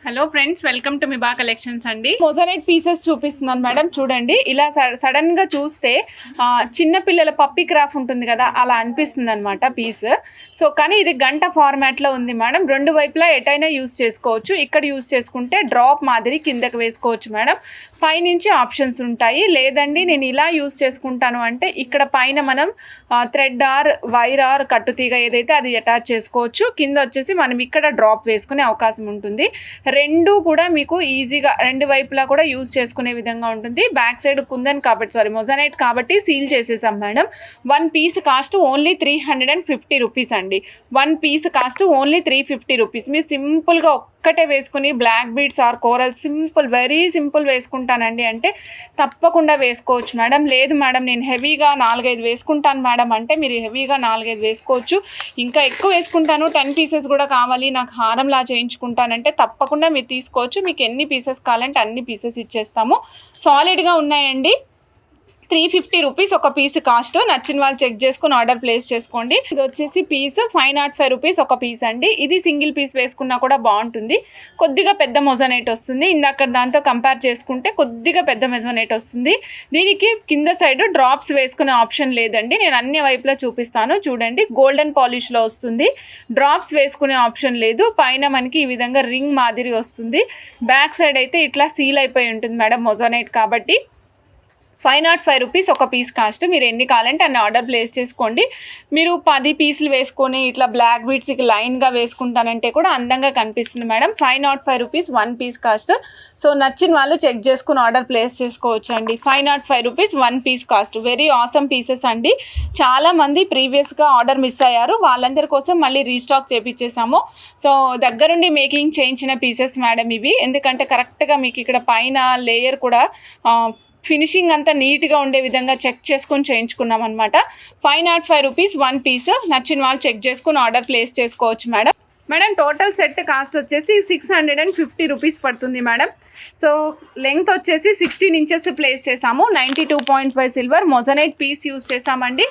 Hello friends, welcome to Miba collections అండి. Moissanite pieces చూపిస్తున్నాను madam. చూడండి, ఇలా సడన్ గా చూస్తే చిన్న పిల్లల పప్పీ క్రాఫ్ట్ ఉంటుంది కదా, అలా అనిపిస్తుంది అనమాట పీస్. సో కానీ ఇది గంట ఫార్మాట్ లో ఉంది మేడం. రెండు వైపులా ఎటైనా యూస్ చేసుకోవచ్చు. ఇక్కడ యూస్ చేసుకుంటే డ్రాప్ మాదిరి కిందకి వేసుకోవచ్చు మేడం. పైనుంచి ఆప్షన్స్ ఉంటాయి. లేదండి నేను ఇలా యూస్ చేసుకుంటాను అంటే ఇక్కడ పైన మనం థ్రెడ్ ఆర్ వైర్ ఆర్ కట్టుతీగ ఏదైతే అది అటాచ్ చేసుకోవచ్చు. కింద వచ్చేసి మనం ఇక్కడ డ్రాప్ వేసుకునే అవకాశం ఉంటుంది. రెండు కూడా మీకు ఈజీగా రెండు వైపులా కూడా యూజ్ చేసుకునే విధంగా ఉంటుంది. బ్యాక్ సైడ్ కుందన్ కాబట్టి మొజనైట్ కాబట్టి సీల్ చేసేసాం madam. One piece cost only 350 rupees అండి. One piece cost only 350 rupees. మీరు సింపుల్గా ఒక్కటే వేసుకుని black beads or coral simple very simple వేసుకుంటానండి అంటే తప్పకుండా వేసుకోవచ్చు మేడం. లేదు మేడం నేను హెవీగా 4-5 వేసుకుంటాను మేడం అంటే మీరు హెవీగా 4-5 వేసుకోవచ్చు. ఇంకా ఎక్కువ వేసుకుంటాను 10 పీసెస్ కూడా కావాలి నాకు హారంలా చేయించుకుంటానంటే తప్పకుండా మీరు తీసుకోవచ్చు. మీకు ఎన్ని పీసెస్ కావాలంటే అన్ని పీసెస్ ఇచ్చేస్తాము. సాలిడ్గా ఉన్నాయండి. 350 రూపీస్ ఒక పీస్ కాస్ట్. నచ్చిన వాళ్ళు చెక్ చేసుకుని ఆర్డర్ ప్లేస్ చేసుకోండి. ఇది వచ్చేసి పీస్ 505 రూపీస్ ఒక పీస్ అండి. ఇది సింగిల్ పీస్ వేసుకున్నా కూడా బాగుంటుంది. కొద్దిగా పెద్ద మొజనైట్ వస్తుంది. ఇందాక దాంతో కంపేర్ చేసుకుంటే కొద్దిగా పెద్ద మొజనైట్ వస్తుంది. దీనికి కింద సైడ్ డ్రాప్స్ వేసుకునే ఆప్షన్ లేదండి. నేను అన్ని వైపులా చూపిస్తాను చూడండి. గోల్డెన్ పాలిష్లో వస్తుంది. డ్రాప్స్ వేసుకునే ఆప్షన్ లేదు. పైన మనకి ఈ విధంగా రింగ్ మాదిరి వస్తుంది. బ్యాక్ సైడ్ అయితే ఇట్లా సీల్ అయిపోయి ఉంటుంది మేడం మొజనైట్ కాబట్టి. 505 రూపీస్ ఒక పీస్ కాస్ట్. మీరు ఎన్ని కావాలంటే అన్ని ఆర్డర్ ప్లేస్ చేసుకోండి. మీరు 10 పీసులు వేసుకొని ఇట్లా బ్లాక్ బీడ్స్కి లైన్గా వేసుకుంటానంటే కూడా అందంగా కనిపిస్తుంది madam. 505 rupees one piece cost. So నచ్చిన వాళ్ళు చెక్ చేసుకుని ఆర్డర్ ప్లేస్ చేసుకోవచ్చు అండి. 505 rupees one piece cost. Very awesome pieces అండి. చాలామంది ప్రీవియస్గా ఆర్డర్ మిస్ అయ్యారు. వాళ్ళందరి కోసం మళ్ళీ రీస్టాక్ చేపించేసాము. సో దగ్గరుండి మేకింగ్ చేయించిన పీసెస్ మేడం ఇవి. ఎందుకంటే కరెక్ట్గా మీకు ఇక్కడ పైన లేయర్ కూడా ఫినిషింగ్ అంతా నీట్గా ఉండే విధంగా చెక్ చేసుకొని చేయించుకున్నాం అనమాట. 505 రూపీస్ వన్ పీస్. నచ్చిన వాళ్ళు చెక్ చేసుకుని ఆర్డర్ ప్లేస్ చేసుకోవచ్చు madam. Madam total set cost వచ్చేసి 650 రూపీస్ పడుతుంది మేడం. సో లెంగ్త్ వచ్చేసి 16 ఇంచెస్ ప్లేస్ చేసాము. 92.5 సిల్వర్ మొజనైట్ పీస్ యూస్ చేసామండి.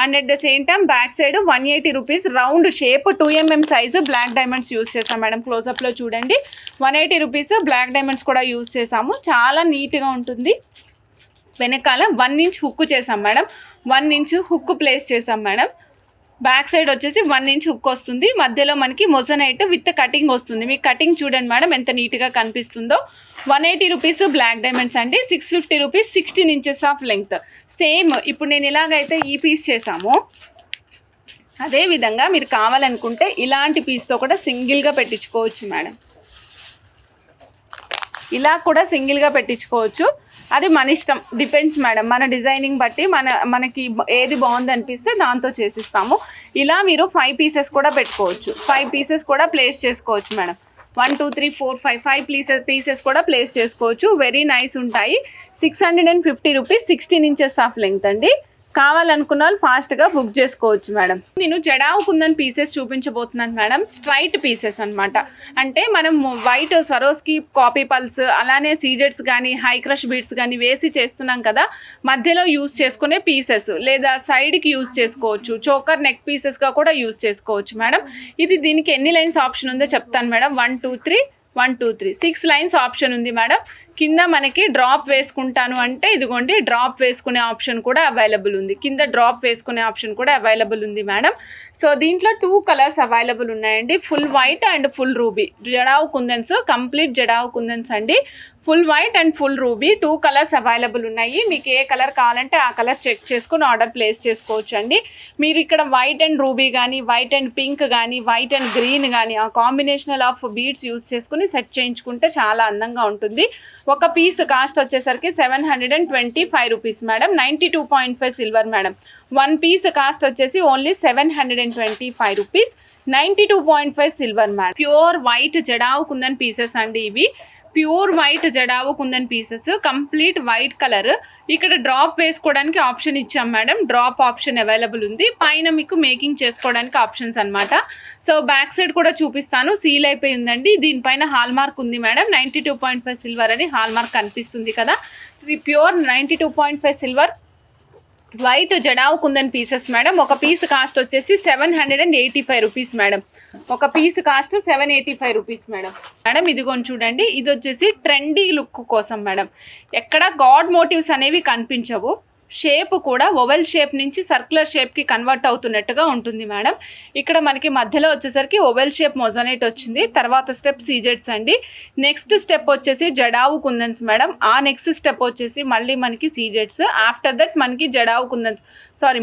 And at the same time back side 180 rupees round shape 2mm size black diamonds use చేసాం madam. క్లోజప్లో చూడండి 180 rupees black diamonds కూడా use చేసాము. చాలా నీట్గా ఉంటుంది. వెనకాల 1 ఇంచ్ హుక్ చేసాం మేడం. 1 ఇంచ్ హుక్ ప్లేస్ చేసాం మేడం. బ్యాక్ సైడ్ వచ్చేసి 1 ఇంచ్ హుక్ వస్తుంది. మధ్యలో మనకి మొజనైట్ విత్ కటింగ్ వస్తుంది. మీకు కటింగ్ చూడండి మేడం ఎంత నీట్గా కనిపిస్తుందో. 180 రూపీస్ బ్లాక్ డైమండ్స్ అండి. 650 rupees 16 inches of length. Same ఇప్పుడు నేను ఇలాగైతే ఈ పీస్ చేసాము అదేవిధంగా మీరు కావాలనుకుంటే ఇలాంటి పీస్తో కూడా సింగిల్గా పెట్టించుకోవచ్చు మేడం. ఇలా కూడా సింగిల్గా పెట్టించుకోవచ్చు. అది మన ఇష్టం, డిపెండ్స్ మేడం. మన డిజైనింగ్ బట్టి మనకి ఏది బాగుంది అనిపిస్తే దాంతో చేసిస్తాము. ఇలా మీరు 5 పీసెస్ కూడా పెట్టుకోవచ్చు. 5 పీసెస్ కూడా ప్లేస్ చేసుకోవచ్చు మేడం. 1 2 3 4 5 పీసెస్ కూడా ప్లేస్ చేసుకోవచ్చు. వెరీ నైస్ ఉంటాయి. 650 రూపీస్ 16 ఇంచెస్ ఆఫ్ లెంగ్త్ అండి. కావాలనుకున్న వాళ్ళు ఫాస్ట్గా బుక్ చేసుకోవచ్చు మేడం. నేను జడావు కుందన్ పీసెస్ చూపించబోతున్నాను మేడం. స్ట్రైట్ పీసెస్ అనమాట. అంటే మనం వైట్ స్వరోస్కి కాపీ పల్స్ అలానే సీజెట్స్ కానీ హై క్రష్ బీడ్స్ కానీ వేసి చేస్తున్నాం కదా, మధ్యలో యూస్ చేసుకునే పీసెస్ లేదా సైడ్కి యూస్ చేసుకోవచ్చు. చోకర్ నెక్ పీసెస్గా కూడా యూస్ చేసుకోవచ్చు మేడం. ఇది దీనికి ఎన్ని లైన్స్ ఆప్షన్ ఉందో చెప్తాను మేడం. 1 2 3 1 2 3 6 లైన్స్ ఆప్షన్ ఉంది మేడం. కింద మనకి డ్రాప్ వేసుకుంటాను అంటే ఇదిగోండి డ్రాప్ వేసుకునే ఆప్షన్ కూడా అవైలబుల్ ఉంది. కింద డ్రాప్ వేసుకునే ఆప్షన్ కూడా అవైలబుల్ ఉంది మేడం. సో దీంట్లో 2 కలర్స్ అవైలబుల్ ఉన్నాయండి. Full white and full ruby jadau kundans. Complete jadau kundans అండి. Full white and full ruby 2 colours available ఉన్నాయి. మీకు ఏ కలర్ కావాలంటే ఆ కలర్ చెక్ చేసుకుని ఆర్డర్ ప్లేస్ చేసుకోవచ్చు అండి. మీరు ఇక్కడ వైట్ అండ్ రూబీ కానీ వైట్ అండ్ పింక్ కానీ వైట్ అండ్ గ్రీన్ కానీ ఆ కాంబినేషన్ ఆఫ్ బీడ్స్ యూస్ చేసుకుని సెట్ చేయించుకుంటే చాలా అందంగా ఉంటుంది. ఒక పీస్ కాస్ట్ వచ్చేసరికి 725 rupees madam. 92.5 silver madam. One piece cost వచ్చేసి only 725 rupees. 92.5 silver madam. Pure white jadau kundan pieces అండి ఇవి. Pure white jadau kundan pieces. Complete white colour. ఇక్కడ డ్రాప్ వేసుకోవడానికి ఆప్షన్ ఇచ్చాం మేడం. డ్రాప్ ఆప్షన్ అవైలబుల్ ఉంది. పైన మీకు మేకింగ్ చేసుకోవడానికి ఆప్షన్స్ అనమాట. సో బ్యాక్ సైడ్ కూడా చూపిస్తాను. సీల్ అయిపోయి ఉందండి. దీనిపైన హాల్ మార్క్ ఉంది మేడం. 92.5 సిల్వర్ అని హాల్ మార్క్ కనిపిస్తుంది కదా. ఇది pure 92.5 silver white jadau kundan pieces madam. ఒక పీస్ కాస్ట్ వచ్చేసి 785 రూపీస్ మేడం. ఒక piece cost 785 rupees madam. Madam ఇదిగోని చూడండి, ఇది వచ్చేసి ట్రెండీ లుక్ కోసం మేడం. ఎక్కడ గాడ్ మోటివ్స్ అనేవి కనిపించవు. షేప్ కూడా ఓవెల్ షేప్ నుంచి సర్క్యులర్ షేప్కి కన్వర్ట్ అవుతున్నట్టుగా ఉంటుంది మేడం. ఇక్కడ మనకి మధ్యలో వచ్చేసరికి ఓవెల్ షేప్ మొజానైట్ వచ్చింది. తర్వాత స్టెప్ సీజెట్స్ అండి. నెక్స్ట్ స్టెప్ వచ్చేసి జడావు కుందన్స్ మేడం. ఆ నెక్స్ట్ స్టెప్ వచ్చేసి మళ్ళీ మనకి సీజెట్స్. ఆఫ్టర్ దట్ మనకి జడావు కుందన్స్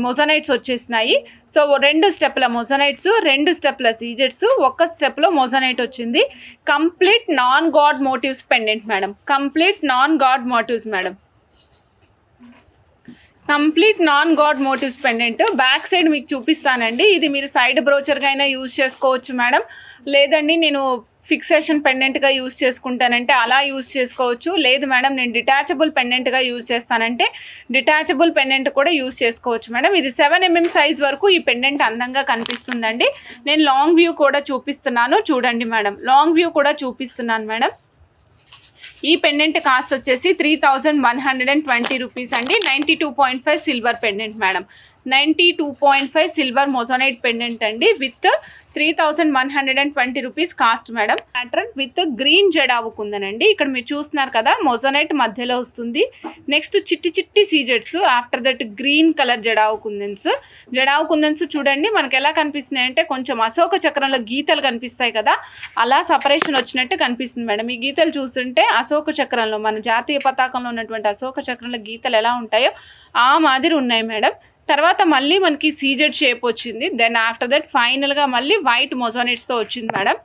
మొజానైట్స్ వచ్చేసినాయి. సో 2 స్టెప్ల మొజానైట్స్, 2 స్టెప్ల సీజెట్స్, 1 స్టెప్లో మొజానైట్ వచ్చింది. Complete non god motifs pendant madam. Complete non god motifs madam. Complete non god motifs pendant. Back side మీకు చూపిస్తానండి. ఇది మీరు సైడ్ బ్రోచర్గా అయినా యూజ్ చేసుకోవచ్చు మేడం. లేదండి నేను ఫిక్సేషన్ పెండెంట్గా యూజ్ చేసుకుంటానంటే అలా యూజ్ చేసుకోవచ్చు. లేదు మేడం నేను డిటాచబుల్ పెండెంట్గా యూజ్ చేస్తానంటే డిటాచబుల్ పెండెంట్ కూడా యూజ్ చేసుకోవచ్చు మేడం. ఇది 7 mm సైజ్ వరకు ఈ పెండెంట్ అందంగా కనిపిస్తుందండి. నేను లాంగ్ వ్యూ కూడా చూపిస్తున్నాను చూడండి మేడం. లాంగ్ వ్యూ కూడా చూపిస్తున్నాను మేడం. ఈ పెండెంట్ కాస్ట్ వచ్చేసి 3120 రూపీస్ అండి. 92.5 silver pendant madam. 92.5 silver moissanite pendant అండి with 3120 rupees cost madam. Pattern with green jadau కుందనండి. ఇక్కడ మీరు చూస్తున్నారు కదా, మొజానైట్ మధ్యలో వస్తుంది. నెక్స్ట్ చిట్టి చిట్టి సీజెట్స్. After that green colour jadau కుందన్స్ చూడండి మనకి ఎలా కనిపిస్తున్నాయి అంటే కొంచెం అశోక చక్రంలో గీతలు కనిపిస్తాయి కదా, అలా సపరేషన్ వచ్చినట్టు కనిపిస్తుంది మేడం. ఈ గీతలు చూస్తుంటే అశోక చక్రంలో మన జాతీయ పతాకంలో ఉన్నటువంటి అశోక చక్రంలో గీతలు ఎలా ఉంటాయో ఆ మాదిరి ఉన్నాయి మేడం. తర్వాత మళ్ళీ మనకి సీజెడ్ షేప్ వచ్చింది. దెన్ ఆఫ్టర్ దట్ ఫైనల్గా మళ్ళీ వైట్ మొజానైట్స్తో వచ్చింది మేడం.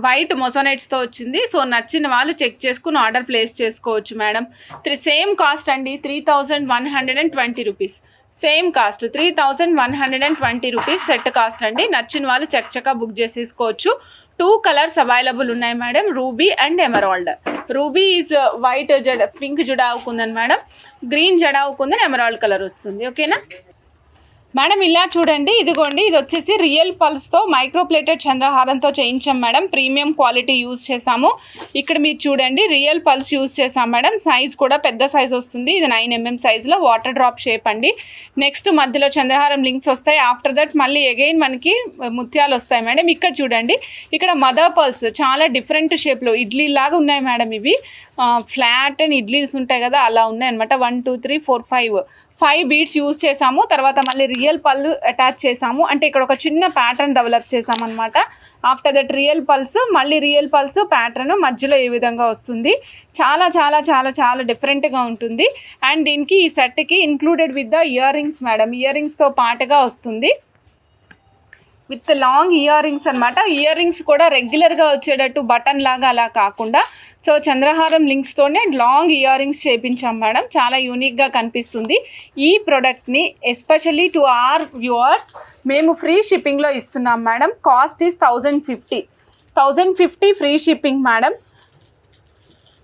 వైట్ మొజానైట్స్తో వచ్చింది. సో నచ్చిన వాళ్ళు చెక్ చేసుకుని ఆర్డర్ ప్లేస్ చేసుకోవచ్చు మేడం. సేమ్ కాస్ట్ అండి, 3120 rupees. Same cost 3120 rupees set cost అండి. నచ్చిన వాళ్ళు చక్కగా బుక్ చేసేసుకోవచ్చు. 2 కలర్స్ అవైలబుల్ ఉన్నాయి madam, ruby and emerald. Ruby is white pink jadau kundan madam. Green jadau kundan emerald colour వస్తుంది. ఓకేనా మేడం. ఇలా చూడండి, ఇదిగోండి ఇది వచ్చేసి రియల్ పల్స్తో మైక్రోప్లేటెడ్ చంద్రహారంతో చేయించాం మేడం. ప్రీమియం క్వాలిటీ యూజ్ చేసాము. ఇక్కడ మీరు చూడండి రియల్ పల్స్ యూజ్ చేసాం మేడం. సైజ్ కూడా పెద్ద సైజ్ వస్తుంది. ఇది 9 mm సైజులో వాటర్ డ్రాప్ షేప్ అండి. నెక్స్ట్ మధ్యలో చంద్రహారం లింక్స్ వస్తాయి. ఆఫ్టర్ దట్ మళ్ళీ అగైన్ మనకి ముత్యాలు వస్తాయి మేడం. ఇక్కడ చూడండి, ఇక్కడ మదర్ పల్స్ చాలా డిఫరెంట్ షేప్లో ఇడ్లీ లాగా ఉన్నాయి మేడం. ఇవి ఫ్లాట్ అండ్ ఇడ్లీస్ ఉంటాయి కదా, అలా ఉన్నాయి అనమాట. 1 2 3 4 5 బీడ్స్ యూజ్ చేసాము. తర్వాత మళ్ళీ రియల్ పళ్ళు అటాచ్ చేసాము. అంటే ఇక్కడ ఒక చిన్న ప్యాటర్న్ డెవలప్ చేసామన్నమాట. ఆఫ్టర్ దట్ రియల్ పల్స్, మళ్ళీ రియల్ పల్స్ ప్యాటర్న్ మధ్యలో ఈ విధంగా వస్తుంది. చాలా చాలా చాలా చాలా డిఫరెంట్గా ఉంటుంది. అండ్ దీనికి ఈ సెట్కి included with the earrings madam. ఇయర్ రింగ్స్తో పాటుగా వస్తుంది విత్ లాంగ్ ఇయర్ రింగ్స్ అనమాట. ఇయర్ రింగ్స్ కూడా రెగ్యులర్గా వచ్చేటట్టు బటన్ లాగా అలా కాకుండా సో చంద్రహారం లింక్స్తోనే లాంగ్ ఇయర్ రింగ్స్ చేయించాం మేడం. చాలా యూనిక్గా కనిపిస్తుంది. ఈ ప్రోడక్ట్ని ఎస్పెషల్లీ టు ఆర్ వ్యూవర్స్ మేము ఫ్రీ షిప్పింగ్లో ఇస్తున్నాం మేడం. Cost is 1050 free shipping madam.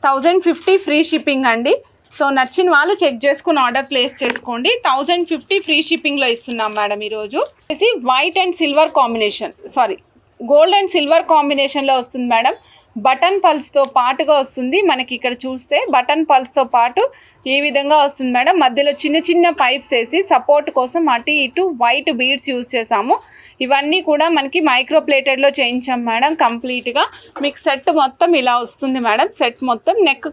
1050 free shipping అండి. సో నచ్చిన వాళ్ళు చెక్ చేసుకుని ఆర్డర్ ప్లేస్ చేసుకోండి. 1050 ఫ్రీ షిప్పింగ్లో ఇస్తున్నాం మేడం. ఈరోజు white and silver combination, gold and silver కాంబినేషన్లో వస్తుంది మేడం. బటన్ పల్స్తో పాటుగా వస్తుంది. మనకి ఇక్కడ చూస్తే బటన్ పల్స్తో పాటు ఈ విధంగా వస్తుంది మేడం. మధ్యలో చిన్న చిన్న పైప్స్ వేసి సపోర్ట్ కోసం అటు ఇటు వైట్ బీడ్స్ యూజ్ చేసాము. ఇవన్నీ కూడా మనకి మైక్రోప్లేటెడ్లో చేయించాం మేడం. కంప్లీట్గా మీకు సెట్ మొత్తం ఇలా వస్తుంది మేడం. సెట్ మొత్తం neck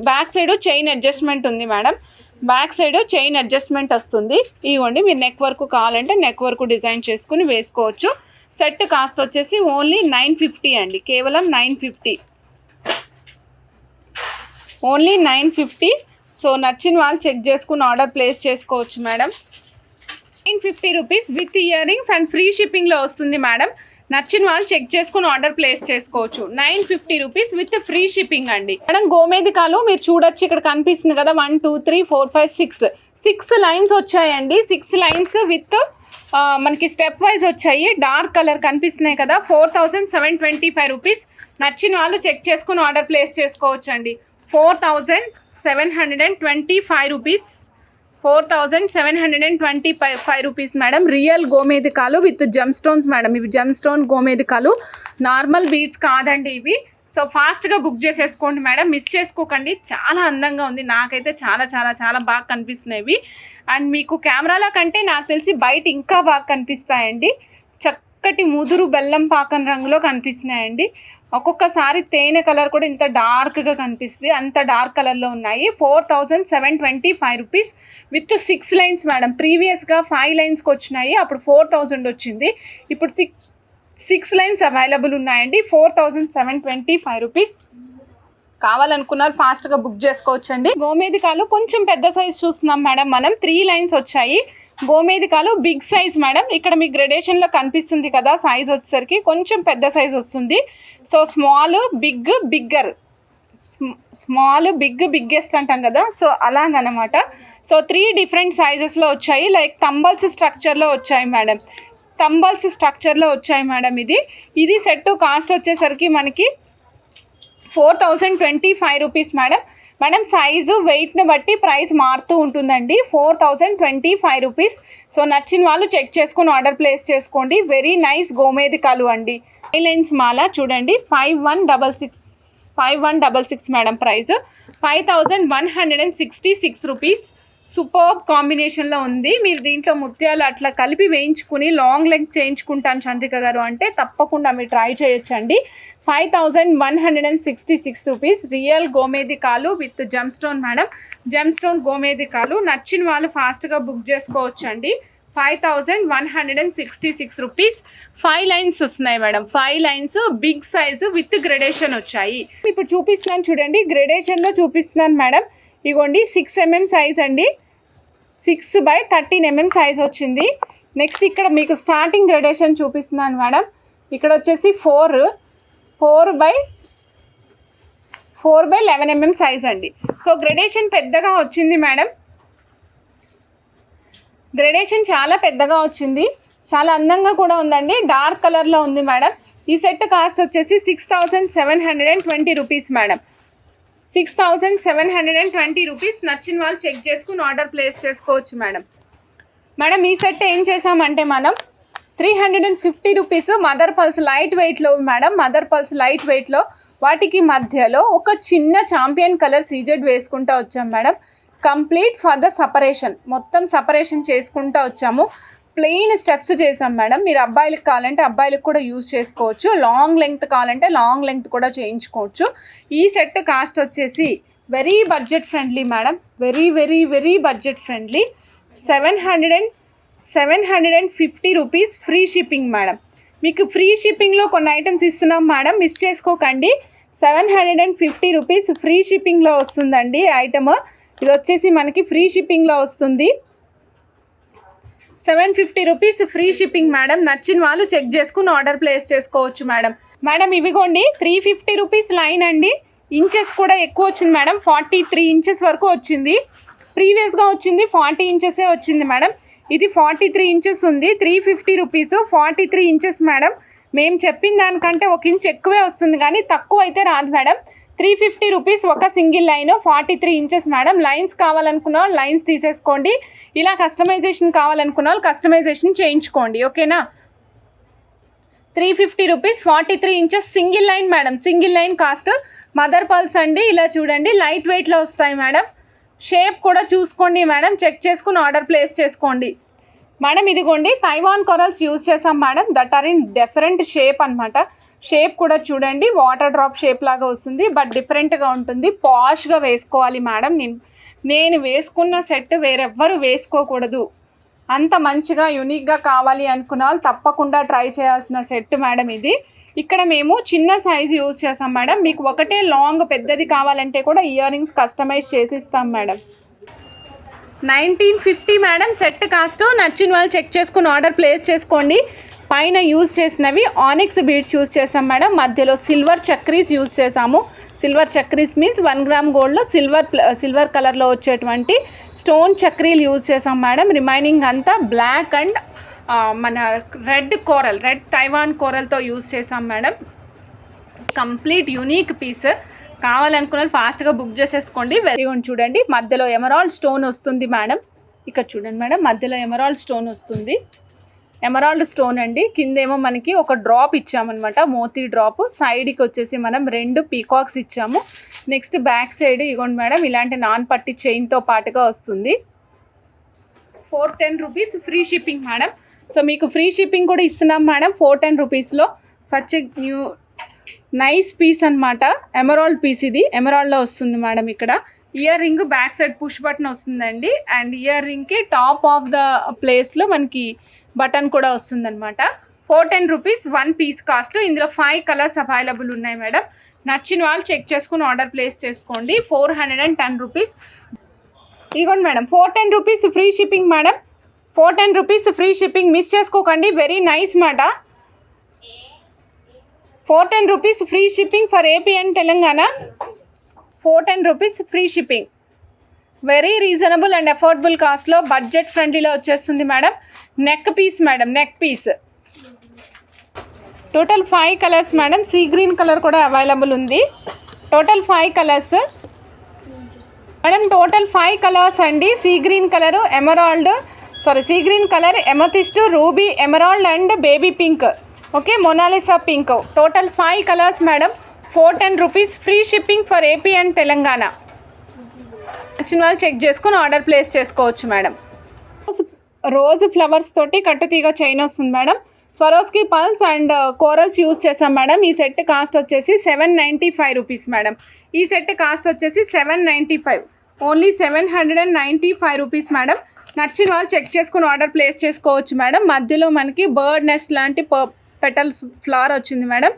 back side chain adjustment ఉంది madam. Back side chain adjustment వస్తుంది. ఇవ్వండి, మీరు నెక్ వరకు కావాలంటే నెక్ వరకు డిజైన్ చేసుకుని వేసుకోవచ్చు. సెట్ కాస్ట్ వచ్చేసి ఓన్లీ 950 అండి. కేవలం 950, ఓన్లీ 950. సో నచ్చిన వాళ్ళు చెక్ చేసుకుని ఆర్డర్ ప్లేస్ చేసుకోవచ్చు madam. 950 rupees with earrings and free షిప్పింగ్లో వస్తుంది మేడం. నచ్చిన వాళ్ళు చెక్ చేసుకుని ఆర్డర్ ప్లేస్ చేసుకోవచ్చు. 950 రూపీస్ విత్ ఫ్రీ షిప్పింగ్ అండి మేడం. గోమేదికాలు మీరు చూడొచ్చు, ఇక్కడ కనిపిస్తుంది కదా 1 2 3 4 5 6 లైన్స్ వచ్చాయండి. 6 లైన్స్ విత్ మనకి స్టెప్ వైజ్ వచ్చాయి. డార్క్ కలర్ కనిపిస్తున్నాయి కదా. 4725 రూపీస్. నచ్చిన వాళ్ళు చెక్ చేసుకుని ఆర్డర్ ప్లేస్ చేసుకోవచ్చు అండి. 4725 రూపీస్. 4725 rupees madam. రియల్ గోమేదికాలు విత్ జమ్ స్టోన్స్ మేడం. ఇవి జమ్ స్టోన్ గోమేదికాలు, నార్మల్ బీడ్స్ కాదండి ఇవి. సో ఫాస్ట్గా బుక్ చేసేసుకోండి మేడం, మిస్ చేసుకోకండి. చాలా అందంగా ఉంది, నాకైతే చాలా చాలా చాలా బాగా కనిపిస్తున్నాయి. అండ్ మీకు కెమెరాల కంటే నాకు తెలిసి బయట ఇంకా బాగా కనిపిస్తాయండి. చక్కటి ముదురు బెల్లం పాకం రంగులో కనిపిస్తున్నాయండి. ఒక్కొక్కసారి తేనె కలర్ కూడా ఇంత డార్క్గా కనిపిస్తుంది, అంత డార్క్ కలర్లో ఉన్నాయి. 4725 రూపీస్ విత్ 6 లైన్స్ మేడం. ప్రీవియస్గా 5 లైన్స్కి వచ్చినాయి, అప్పుడు 4000 వచ్చింది. ఇప్పుడు 6 లైన్స్ అవైలబుల్ ఉన్నాయండి. 4725 రూపీస్. కావాలనుకున్నారు ఫాస్ట్గా బుక్ చేసుకోవచ్చండి. గోమేధికాలు కొంచెం పెద్ద సైజ్ చూస్తున్నాం మేడం మనం. 3 లైన్స్ వచ్చాయి. గోమేధికాలు బిగ్ సైజ్ మేడం. ఇక్కడ మీకు గ్రెడేషన్లో కనిపిస్తుంది కదా, సైజ్ వచ్చేసరికి కొంచెం పెద్ద సైజ్ వస్తుంది. So small big bigger, small big biggest అంటాం కదా, సో అలాగనమాట. సో 3 డిఫరెంట్ సైజెస్లో వచ్చాయి. లైక్ తంబల్స్ స్ట్రక్చర్లో వచ్చాయి మేడం, తంబల్స్ స్ట్రక్చర్లో వచ్చాయి మేడం. ఇది సెట్ కాస్ట్ వచ్చేసరికి మనకి 4025 రూపీస్ మేడం. మేడం సైజు వెయిట్ని బట్టి ప్రైస్ మారుతూ ఉంటుందండి. 4025 రూపీస్. సో నచ్చిన వాళ్ళు చెక్ చేసుకొని ఆర్డర్ ప్లేస్ చేసుకోండి. వెరీ నైస్ గోమేధికాలు అండి. 5 లైన్స్ మాల చూడండి, 5166 మేడం. Price 5166 rupees. సూపర్ కాంబినేషన్లో ఉంది. మీరు దీంట్లో ముత్యాలు అట్లా కలిపి వేయించుకుని లాంగ్ లెంగ్త్ చేయించుకుంటాను చంద్రిక గారు అంటే తప్పకుండా మీరు ట్రై చేయొచ్చండి. 5166 రూపీస్. రియల్ గోమేధికాలు with gem stone madam. Gem stone గోమేధికాలు. నచ్చిన వాళ్ళు ఫాస్ట్గా బుక్ చేసుకోవచ్చండి. 5166 రూపీస్. 5 లైన్స్ వస్తున్నాయి madam. 5 lines big size with gradation వచ్చాయి. ఇప్పుడు చూపిస్తున్నాను చూడండి, గ్రెడేషన్లో చూపిస్తున్నాను మేడం. ఇగోండి 6 mm సైజ్ అండి. 6/13 mm సైజ్ వచ్చింది. నెక్స్ట్ ఇక్కడ మీకు స్టార్టింగ్ గ్రెడేషన్ చూపిస్తున్నాను మేడం. ఇక్కడ వచ్చేసి 4/11 mm సైజ్ అండి. సో గ్రెడేషన్ పెద్దగా వచ్చింది మేడం. గ్రెడేషన్ చాలా పెద్దగా వచ్చింది, చాలా అందంగా కూడా ఉందండి. డార్క్ కలర్లో ఉంది మేడం. ఈ సెట్ కాస్ట్ వచ్చేసి 6720 రూపీస్ మేడం. 6720 రూపీస్. నచ్చిన వాళ్ళు చెక్ చేసుకుని ఆర్డర్ ప్లేస్ చేసుకోవచ్చు మేడం. మేడం ఈ సెట్ ఏం చేసామంటే మనం 350 రూపీస్ మదర్ పల్స్ లైట్ వెయిట్లో మేడం. మదర్ పల్స్ లైట్ వెయిట్లో వాటికి మధ్యలో ఒక చిన్న ఛాంపియన్ కలర్ సీజెడ్ వేసుకుంటూ వచ్చాం madam. Complete for the separation, మొత్తం సపరేషన్ చేసుకుంటూ వచ్చాము. ప్లెయిన్ స్టెప్స్ చేసాం మేడం. మీరు అబ్బాయిలకు కావాలంటే అబ్బాయిలకు కూడా యూజ్ చేసుకోవచ్చు, లాంగ్ లెంగ్త్ కావాలంటే లాంగ్ లెంగ్త్ కూడా చేయించుకోవచ్చు. ఈ సెట్ కాస్ట్ వచ్చేసి very budget friendly madam. Very very very budget friendly. 750 rupees free shipping madam. మీకు ఫ్రీ షిప్పింగ్లో కొన్ని ఐటమ్స్ ఇస్తున్నాం మేడం, మిస్ చేసుకోకండి. 750 రూపీస్ ఫ్రీ షిప్పింగ్లో వస్తుందండి ఐటమ్. ఇది వచ్చేసి మనకి ఫ్రీ షిప్పింగ్లో వస్తుంది. 750 రూపీస్ ఫ్రీ షిప్పింగ్ మేడం. నచ్చిన వాళ్ళు చెక్ చేసుకుని ఆర్డర్ ప్లేస్ చేసుకోవచ్చు మేడం. మేడం ఇవిగోండి 350 రూపీస్ లైన్ అండి. ఇంచెస్ కూడా ఎక్కువ వచ్చింది మేడం. 43 ఇంచెస్ వరకు వచ్చింది. ప్రీవియస్గా వచ్చింది 40 ఇంచెసే వచ్చింది మేడం. ఇది 43 ఇంచెస్ ఉంది. 350 రూపీస్ 43 ఇంచెస్ మేడం. మేము చెప్పిన దానికంటే 1 ఇంచ్ ఎక్కువే వస్తుంది, కానీ తక్కువ అయితే రాదు మేడం. 350 రూపీస్ ఒక single line. 43 inches madam. Lines కావాలనుకున్న వాళ్ళు లైన్స్ తీసేసుకోండి. ఇలా కస్టమైజేషన్ కావాలనుకున్న వాళ్ళు కస్టమైజేషన్ చేయించుకోండి, ఓకేనా. 350 rupees 43 inches single line madam. Single line cost. Mother pulse అండి. ఇలా చూడండి లైట్ వెయిట్లో వస్తాయి మేడం. షేప్ కూడా చూసుకోండి మేడం, చెక్ చేసుకుని ఆర్డర్ ప్లేస్ చేసుకోండి మేడం. ఇదిగోండి తైవాన్ కొరల్స్ యూజ్ చేసాం madam. That are in different shape అనమాట. షేప్ కూడా చూడండి వాటర్ డ్రాప్ షేప్ లాగా వస్తుంది, బట్ డిఫరెంట్గా ఉంటుంది. పాష్గా వేసుకోవాలి మేడం. నేను వేసుకున్న సెట్ వేరెవ్వరు వేసుకోకూడదు. అంత మంచిగా యూనిక్గా కావాలి అనుకున్న వాళ్ళు తప్పకుండా ట్రై చేయాల్సిన సెట్ మేడం ఇది. ఇక్కడ మేము చిన్న సైజు యూజ్ చేసాం మేడం. మీకు ఒకటే లాంగ్ పెద్దది కావాలంటే కూడా ఇయర్ రింగ్స్ కస్టమైజ్ చేసి ఇస్తాం మేడం. 1950 madam set cost. నచ్చిన వాళ్ళు చెక్ చేసుకుని ఆర్డర్ ప్లేస్ చేసుకోండి. పైన యూజ్ చేసినవి ఆనిక్స్ బీడ్స్ యూజ్ చేసాం మేడం. మధ్యలో సిల్వర్ చక్రీస్ యూజ్ చేసాము. సిల్వర్ చక్రీస్ మీన్స్ 1 గ్రామ్ గోల్డ్లో సిల్వర్ కలర్లో వచ్చేటువంటి స్టోన్ చక్రీలు యూజ్ చేసాం మేడం. రిమైనింగ్ అంతా బ్లాక్ అండ్ మన రెడ్ తైవాన్ కోరల్తో యూజ్ చేసాం మేడం. Complete unique piece. కావాలనుకున్న ఫాస్ట్గా బుక్ చేసేసుకోండి. వెరీగొండి చూడండి మధ్యలో ఎమరాల్డ్ స్టోన్ వస్తుంది మేడం. ఇక్కడ చూడండి మేడం మధ్యలో ఎమరాల్డ్ స్టోన్ వస్తుంది. ఎమరాల్డ్ స్టోన్ అండి. కిందేమో మనకి ఒక డ్రాప్ ఇచ్చామన్నమాట, మోతీ డ్రాప్. సైడ్కి వచ్చేసి మనం 2 పీకాక్స్ ఇచ్చాము. నెక్స్ట్ బ్యాక్ సైడ్ ఇగోండి మేడం, ఇలాంటి నాన్ పట్టి చైన్తో పాటుగా వస్తుంది. 410 rupees free shipping madam. So మీకు ఫ్రీ షిప్పింగ్ కూడా ఇస్తున్నాం మేడం 410 రూపీస్లో. సచ్ న్యూ నైస్ పీస్ అనమాట, ఎమరాల్డ్ పీస్. ఇది ఎమరాల్డ్లో వస్తుంది మేడం. ఇక్కడ earring back side push button వస్తుందండి. అండ్ ఇయర్ రింగ్కి టాప్ ఆఫ్ ద ప్లేస్లో మనకి బటన్ కూడా వస్తుందన్నమాట. 410 రూపీస్ 1 పీస్ కాస్ట్. ఇందులో 5 కలర్స్ అవైలబుల్ ఉన్నాయి మేడం. నచ్చిన వాళ్ళు చెక్ చేసుకుని ఆర్డర్ ప్లేస్ చేసుకోండి. 410 రూపీస్. ఇదిగోండి madam 410 rupees free shipping madam. 410 rupees free shipping, miss చేసుకోకండి. వెరీ నైస్ మాట. 410 rupees free shipping for AP and Telangana. 410 rupees free shipping. Very reasonable and affordable కాస్ట్లో budget ఫ్రెండ్లీలో వచ్చేస్తుంది madam. Neck piece madam, neck piece. Total 5 colours madam. Sea green colour కూడా available ఉంది. Total 5 colours madam. Total 5 colours అండి. Sea green colour, emerald, sea green colour, ఎమథిస్ట్, ruby, emerald and baby pink. Okay, Mona Lisa pink. Total 5 colours madam. 410 rupees free shipping for AP and Telangana. నచ్చిన వాళ్ళు check చేసుకుని order place చేసుకోవచ్చు madam. Rose flowers తోటి కట్టుతీగ chain వస్తుంది madam. Swarovski pearls and corals use చేసాం madam. ఈ set cost వచ్చేసి 795 రూపీస్ మేడం. ఈ సెట్ కాస్ట్ వచ్చేసి 795, ఓన్లీ 795 రూపీస్ మేడం. నచ్చిన వాళ్ళు చెక్ చేసుకుని ఆర్డర్ ప్లేస్ చేసుకోవచ్చు మేడం. మధ్యలో మనకి బర్డ్ నెస్ట్ లాంటి పెటల్స్ ఫ్లవర్ వచ్చింది మేడం.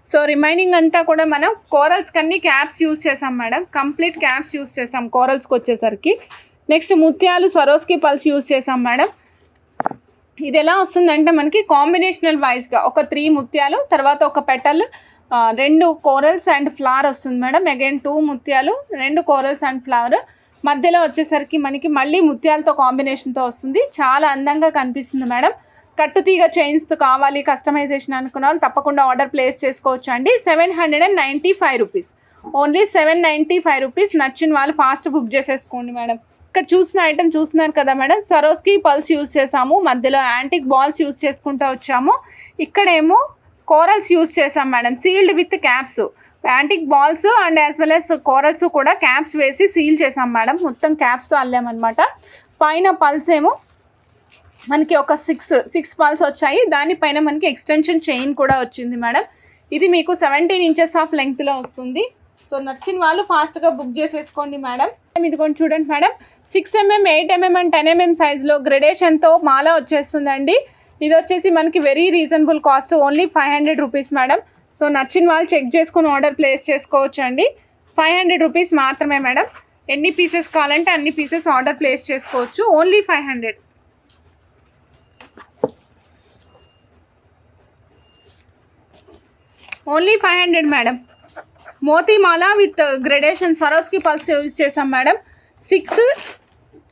సో రిమైనింగ్ అంతా కూడా మనం కోరల్స్ కన్నీ క్యాప్స్ యూస్ చేసాం మేడం. కంప్లీట్ క్యాప్స్ యూస్ చేసాం కోరల్స్కి వచ్చేసరికి. నెక్స్ట్ ముత్యాలు, స్వరోస్కి పల్స్ యూస్ చేసాం మేడం. ఇది ఎలా వస్తుందంటే మనకి కాంబినేషనల్ వైజ్గా ఒక 3 ముత్యాలు, తర్వాత ఒక పెటల్, 2 కోరల్స్ అండ్ ఫ్లవర్ వస్తుంది మేడం. అగైన్ 2 ముత్యాలు, 2 కోరల్స్ అండ్ ఫ్లవర్. మధ్యలో వచ్చేసరికి మనకి మళ్ళీ ముత్యాలతో కాంబినేషన్తో వస్తుంది. చాలా అందంగా కనిపిస్తుంది మేడం. కట్టుతీగ చైన్స్తో కావాలి కస్టమైజేషన్ అనుకున్న వాళ్ళు తప్పకుండా ఆర్డర్ ప్లేస్ చేసుకోవచ్చు అండి. 795 రూపీస్, ఓన్లీ 795 రూపీస్. నచ్చిన వాళ్ళు ఫాస్ట్ బుక్ చేసేసుకోండి మేడం. ఇక్కడ చూసిన ఐటమ్ చూస్తున్నారు కదా మేడం, సరోస్కి పల్స్ యూస్ చేసాము. మధ్యలో యాంటిక్ బాల్స్ యూస్ చేసుకుంటూ వచ్చాము. ఇక్కడేమో కోరల్స్ యూస్ చేసాం madam, sealed with caps. Antique balls and as well as corals కూడా క్యాప్స్ వేసి సీల్ చేసాం మేడం. మొత్తం క్యాప్స్తో అల్లామన్నమాట. పైన పల్స్ ఏమో మనకి ఒక 6 పల్స్ వచ్చాయి. దానిపైన మనకి ఎక్స్టెన్షన్ చైన్ కూడా వచ్చింది మేడం. ఇది మీకు 17 ఇంచెస్ ఆఫ్ లెంగ్త్లో వస్తుంది. సో నచ్చిన వాళ్ళు ఫాస్ట్గా బుక్ చేసేసుకోండి మేడం. ఇది కొంచెం చూడండి madam, 6mm, 8mm and 10mm సైజులో గ్రెడేషన్తో మాల వచ్చేస్తుందండి. ఇది వచ్చేసి మనకి very reasonable cost, only 500 rupees madam. So నచ్చిన వాళ్ళు చెక్ చేసుకుని ఆర్డర్ ప్లేస్ చేసుకోవచ్చు అండి. 500 రూపీస్ మాత్రమే మేడం. ఎన్ని పీసెస్ కావాలంటే అన్ని పీసెస్ ఆర్డర్ ప్లేస్ చేసుకోవచ్చు. ఓన్లీ 500. Only 500 madam. మోతీ మాల with gradation Swarovski pearls use చేసాం madam. 6,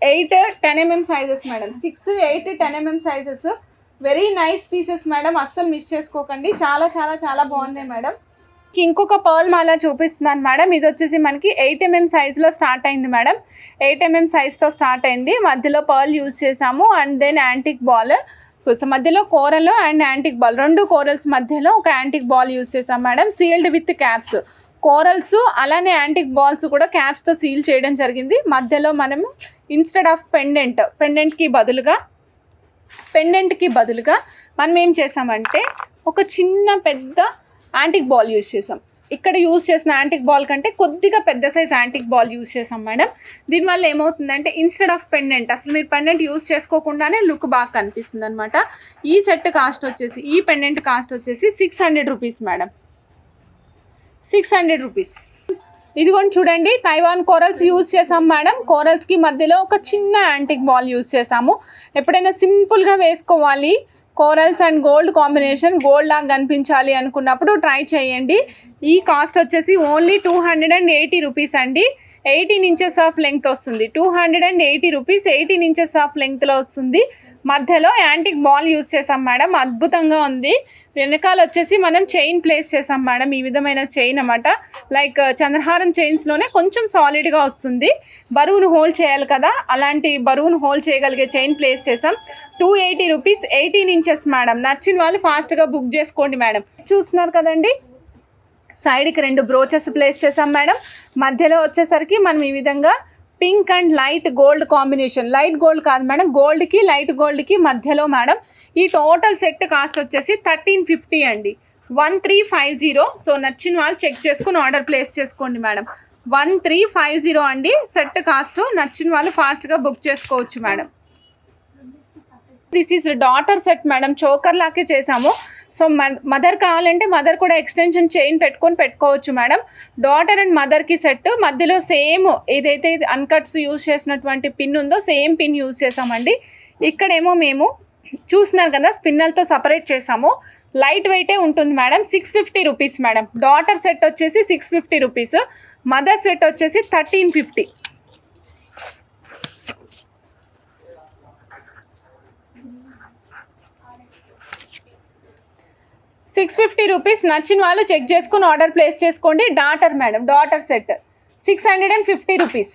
8, 10mm sizes madam. 6, 8, 10mm sizes. Very nice pieces madam. అస్సలు మిస్ చేసుకోకండి. చాలా చాలా చాలా బాగున్నాయి మేడం. ఇంకొక పర్ల్ మాల చూపిస్తున్నాను మేడం. ఇది వచ్చేసి మనకి 8mm సైజులో స్టార్ట్ అయింది మేడం. 8mm సైజ్తో స్టార్ట్ అయింది. మధ్యలో పర్ల్ యూజ్ చేసాము and then antique ball. So మధ్యలో coral and antique ball, 2 corals మధ్యలో ఒక యాంటిక్ బాల్ యూజ్ చేసాం madam. Sealed with caps. Corals అలానే యాంటిక్ బాల్స్ కూడా క్యాప్స్తో సీల్ చేయడం జరిగింది. మధ్యలో మనము ఇన్స్టెడ్ ఆఫ్ పెండెంట్కి బదులుగా మనం ఏం చేసామంటే ఒక చిన్న పెద్ద యాంటిక్ బాల్ యూజ్ చేసాం. ఇక్కడ యూజ్ చేసిన యాంటిక్ బాల్ కంటే కొద్దిగా పెద్ద సైజ్ యాంటిక్ బాల్ యూజ్ చేసాం మేడం. దీనివల్ల ఏమవుతుందంటే ఇన్స్టెడ్ ఆఫ్ పెండెంట్, అసలు మీరు పెండెంట్ యూజ్ చేసుకోకుండానే లుక్ బాగా కనిపిస్తుంది అనమాట. ఈ సెట్ కాస్ట్ వచ్చేసి, ఈ పెండెంట్ కాస్ట్ వచ్చేసి 600 రూపీస్ మేడం. 600 రూపీస్. ఇదిగోండి చూడండి, తైవాన్ కోరల్స్ యూజ్ చేసాం మేడం. కోరల్స్కి మధ్యలో ఒక చిన్న యాంటిక్ బాల్ యూజ్ చేసాము. ఎప్పుడైనా సింపుల్గా వేసుకోవాలి, corals and gold combination, gold లాగా కనిపించాలి అనుకున్నప్పుడు ట్రై చేయండి. ఈ కాస్ట్ వచ్చేసి ఓన్లీ 280 రూపీస్ అండి. 18 ఇంచెస్ ఆఫ్ లెంగ్త్ వస్తుంది. 280 రూపీస్, 18 ఇంచెస్ ఆఫ్ లెంగ్త్లో వస్తుంది. మధ్యలో యాంటిక్ బాల్ యూస్ చేసాం మేడం, అద్భుతంగా ఉంది. వెనకాల వచ్చేసి మనం చైన్ ప్లేస్ చేసాం మేడం, ఈ విధమైన చైన్ అన్నమాట. లైక్ చంద్రహారం చైన్స్లోనే కొంచెం సాలిడ్గా వస్తుంది. బరువును హోల్డ్ చేయాలి కదా, అలాంటి బరువును హోల్డ్ చేయగలిగే చైన్ ప్లేస్ చేసాం. 280 రూపీస్, 18 ఇంచెస్ మేడం. నచ్చిన వాళ్ళు ఫాస్ట్గా బుక్ చేసుకోండి మేడం. చూస్తున్నారు కదండి, సైడ్కి 2 బ్రోచెస్ ప్లేస్ చేసాం మేడం. మధ్యలో వచ్చేసరికి మనం ఈ విధంగా pink and light gold combination, light gold కాదు మేడం, గోల్డ్కి లైట్ గోల్డ్కి మధ్యలో మేడం. ఈ టోటల్ సెట్ కాస్ట్ వచ్చేసి 1350 అండి, 1350. సో నచ్చిన వాళ్ళు చెక్ చేసుకుని ఆర్డర్ ప్లేస్ చేసుకోండి మేడం. 1350 అండి సెట్ కాస్ట్. నచ్చిన వాళ్ళు ఫాస్ట్గా బుక్ చేసుకోవచ్చు madam. This is daughter set madam, choker లాకే చేసాము. సో మదర్ కావాలంటే మదర్ కూడా ఎక్స్టెన్షన్ చైన్ పెట్టుకోవచ్చు మేడం. డాటర్ అండ్ మదర్కి సెట్, మధ్యలో సేమ్ ఏదైతే అన్కట్స్ యూజ్ చేసినటువంటి పిన్ ఉందో సేమ్ పిన్ యూజ్ చేసామండి. ఇక్కడేమో మేము చూస్తున్నారు కదా స్పిన్నర్తో సపరేట్ చేసాము. లైట్ వెయిటే ఉంటుంది madam. 650 rupees madam. Daughter set వచ్చేసి 650 రూపీస్, మదర్ సెట్ వచ్చేసి 1350. 650 రూపీస్. నచ్చిన వాళ్ళు చెక్ చేసుకుని ఆర్డర్ ప్లేస్ చేసుకోండి. Daughter madam, daughter set 650 rupees.